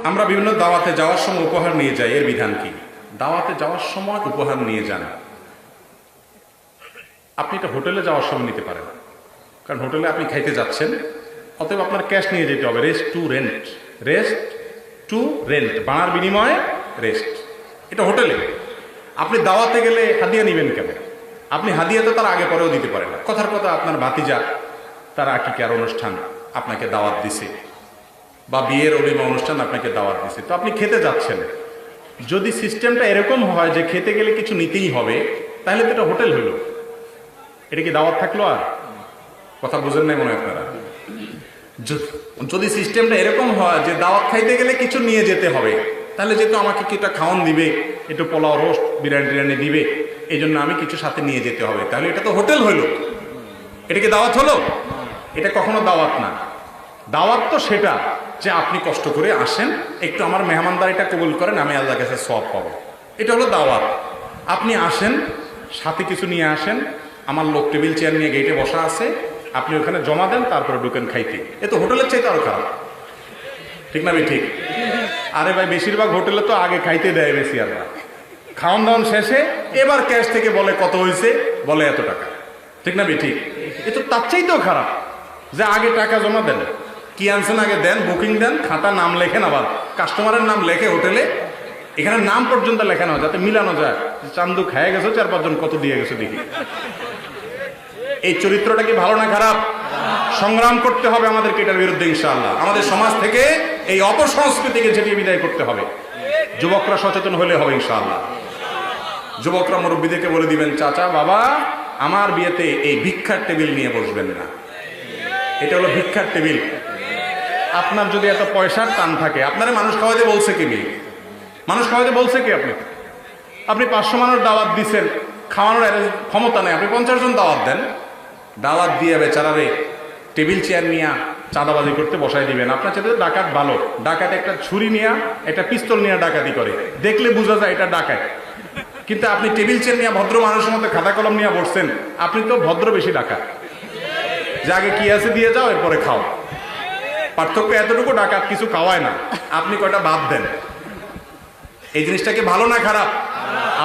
আমরা বিভিন্ন দাওয়াতে যাওয়ার সময় উপহার নিয়ে যাই, এর বিধান কি? দাওয়াতে যাওয়ার সময় উপহার নিয়ে যান, আপনি এটা হোটেলে যাওয়ার সময় নিতে পারেন, কারণ হোটেলে আপনি খাইতে যাচ্ছেন, অতএব আপনার ক্যাশ নিয়ে যেতে হবে। Rest two rent, rest two rent, ভাড়ার বিনিময়ে রেস্ট, এটা হোটেলে। আপনি দাওয়াতে গেলে হাদিয়া নিবেন কেন? আপনি হাদিয়া তো তার আগে পরেও দিতে পারেন না। কথার কথা আপনার ভাতিজা তার আকিকার অনুষ্ঠান আপনাকে দাওয়াত দিছে, বা বিয়ের অলিমা অনুষ্ঠান আপনাকে দাওয়াত দিছে, তো আপনি খেতে যাচ্ছেন। যদি সিস্টেমটা এরকম হয় যে খেতে গেলে কিছু নিতেই হবে, তাহলে তো এটা হোটেল হইল, এটা কি দাওয়াত থাকলো? আর কথা বুঝেন নাই মনে হয় আপনারা। যদি সিস্টেমটা এরকম হয় যে দাওয়াত খাইতে গেলে কিছু নিয়ে যেতে হবে, তাহলে যেহেতু আমাকে কিছুটা খাওয়ান দিবে, একটু পোলাও রোস্ট বিরিয়ানি টিরিয়ানি দিবে, এই জন্য আমি কিছু সাথে নিয়ে যেতে হবে, তাহলে এটা তো হোটেল হইল, এটা কি দাওয়াত হলো? এটা কখনো দাওয়াত না। দাওয়াত তো সেটা যে আপনি কষ্ট করে আসেন, একটু আমার মেহমানদারিটা কবুল করেন, আমি আল্লাহর কাছে সওয়াব পাবো, এটা হলো দাওয়াত। আপনি আসেন, সাথে কিছু নিয়ে আসেন, আমার লোক টেবিল চেয়ার নিয়ে গেটে বসা আছে, আপনি ওখানে জমা দেন, তারপরে ঢুকেন খাইতে, এ তো হোটেলের চাইতে আরো খারাপ, ঠিক না ভাই? ঠিক। আরে ভাই, বেশিরভাগ হোটেলে তো আগে খাইতে দেয় বেশি, আর খাওয়ান দাওয়ান শেষে এবার ক্যাশ থেকে বলে কত হয়েছে, বলে এত টাকা, ঠিক না ভাই? ঠিক। এ তো তার চাইতেও খারাপ যে আগে টাকা জমা দেন, কি আনছেন আগে দেন, বুকিং দেন, খাতা নাম লেখেন, আবার কাস্টমারের নাম লেখে হোটেলে, এখানে নাম পর্যন্ত লেখানো হয় যাতে মিলানো যায়, চান্দু খায় গেছো, 4-5 জন কত দিয়ে গেছে দেখি। এই চরিত্রটা কি ভালো না খারাপ? সংগ্রাম করতে হবে আমাদেরকে এটার বিরুদ্ধে ইনশাআল্লাহ। আমাদের সমাজ থেকে এই অপসংস্কৃতিকে ঝেঁটিয়ে বিদায় করতে হবে। যুবকরা সচেতন হলে হবে ইনশাআল্লাহ। যুবকরা মুরব্বীদেরকে বলে দিবেন, চাচা বাবা, আমার বিয়েতে এই ভিক্ষার টেবিল নিয়ে বসবেন না, এটা হলো ভিক্ষার টেবিল। আপনার যদি এত পয়সার টান থাকে, আপনারা মানুষ খাওয়াতে বলছে কি? মানুষ খাওয়াতে বলছে কি? আপনি 500 মানুষ দাওয়াত দিচ্ছেন, খাওয়ানোর ক্ষমতা নেই, আপনি 50 জন দাওয়াত দেন, দাওয়াত দিয়ে বেচারারে টেবিল চেয়ার নিয়ে চাঁদাবাজি করতে বসাই দিবেন। আপনার চাইতে ডাকাত ভালো, ডাকাত একটা ছুরি নিয়ে, একটা পিস্তল নিয়ে ডাকাতি করে, দেখলে বোঝা যায় এটা ডাকাত। কিন্তু আপনি টেবিল চেয়ার নিয়ে ভদ্র মানুষের মতো খাতা কলম নিয়ে বসছেন, আপনি তো ভদ্র বেশি ডাকাত, যে আগে কি আছে দিয়ে যাও, এরপরে খাও। পার্থক্য এতটুকু, ডাকাত কিছু খাওয়ায় না, আপনি কয়টা বাদ দেন। এই জিনিসটাকে ভালো না খারাপ?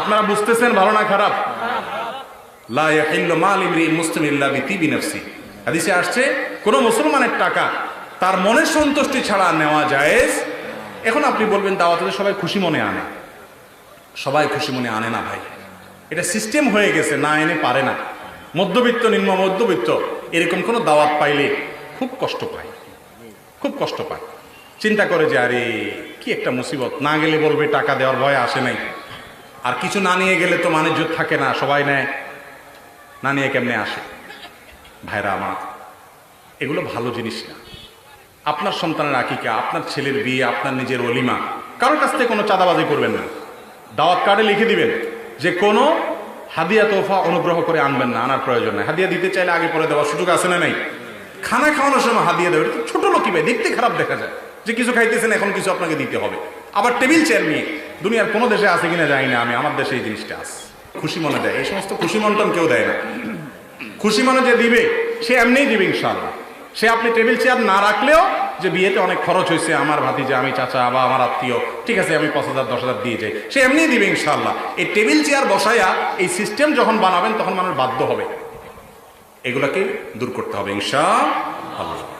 আপনারা বুঝতেছেন ভালো না খারাপ? লা ইয়াহিল্লু মাল ইমরিইন মুসলিমিন ইল্লা বিতিবি নাফসি, হাদিসে আসছে কোন মুসলমানের টাকা তার মনের সন্তুষ্টি ছাড়া নেওয়া জায়েজ। এখন আপনি বলবেন দাওয়াতে সবাই খুশি মনে আনে, সবাই খুশি মনে আনে না ভাই, এটা সিস্টেম হয়ে গেছে, না এনে পারে না। মধ্যবিত্ত, নিম্ন মধ্যবিত্ত এরকম কোন দাওয়াত পাইলে খুব কষ্ট পায়, খুব কষ্ট পায়, চিন্তা করে যে আরে কি একটা মুসিবত, না গেলে বলবে টাকা দেওয়ার ভয় আসে নাই, আর কিছু না নিয়ে গেলে তো মানুষ থাকে না, সবাই নেয়, না নিয়ে কেমনে আসে। ভাইরা আমার, এগুলো ভালো জিনিস না। আপনার সন্তানের আকিকা, আপনার ছেলের বিয়ে, আপনার নিজের অলিমা, কারোর কাছ থেকে কোনো চাঁদাবাজি করবেন না। দাওয়াত কার্ডে লিখে দিবেন যে কোনো হাদিয়া তোফা অনুগ্রহ করে আনবেন না, আনার প্রয়োজন নাই। হাদিয়া দিতে চাইলে আগে পরে দেওয়ার সুযোগ আছে না নাই? খানা খাওয়ানোর সময় হাদিয়া দেবে, ছোট লোকই ভাই, দেখতে খারাপ দেখা যায় যে কিছু খাইতেছেন, এখন কিছু আপনাকে দিতে হবে। আবার টেবিল চেয়ার নিয়ে, দুনিয়ার কোনো দেশে আছে কিনা জানি না, আমি আমার দেশে এই জিনিসটা আছে, খুশি মনে দেয়। এই সমস্ত খুশি মনটন কেউ দেয় না। খুশি মনে যে দিবে সে এমনিই দিবে ইনশাআল্লাহ। সে আপনি টেবিল চেয়ার না রাখলেও, যে বিয়েতে অনেক খরচ হয়েছে, আমার ভাতিজা, আমি চাচা বা আমার আত্মীয়, ঠিক আছে আমি 5,000-10,000 দিয়ে যাই, সে এমনিই দিবে ইনশাআল্লাহ। এই টেবিল চেয়ার বসাইয়া এই সিস্টেম যখন বানাবেন, তখন মানুষ বাধ্য হবে, এগুলাকে দূর করতে হবে ইনশাআল্লাহ।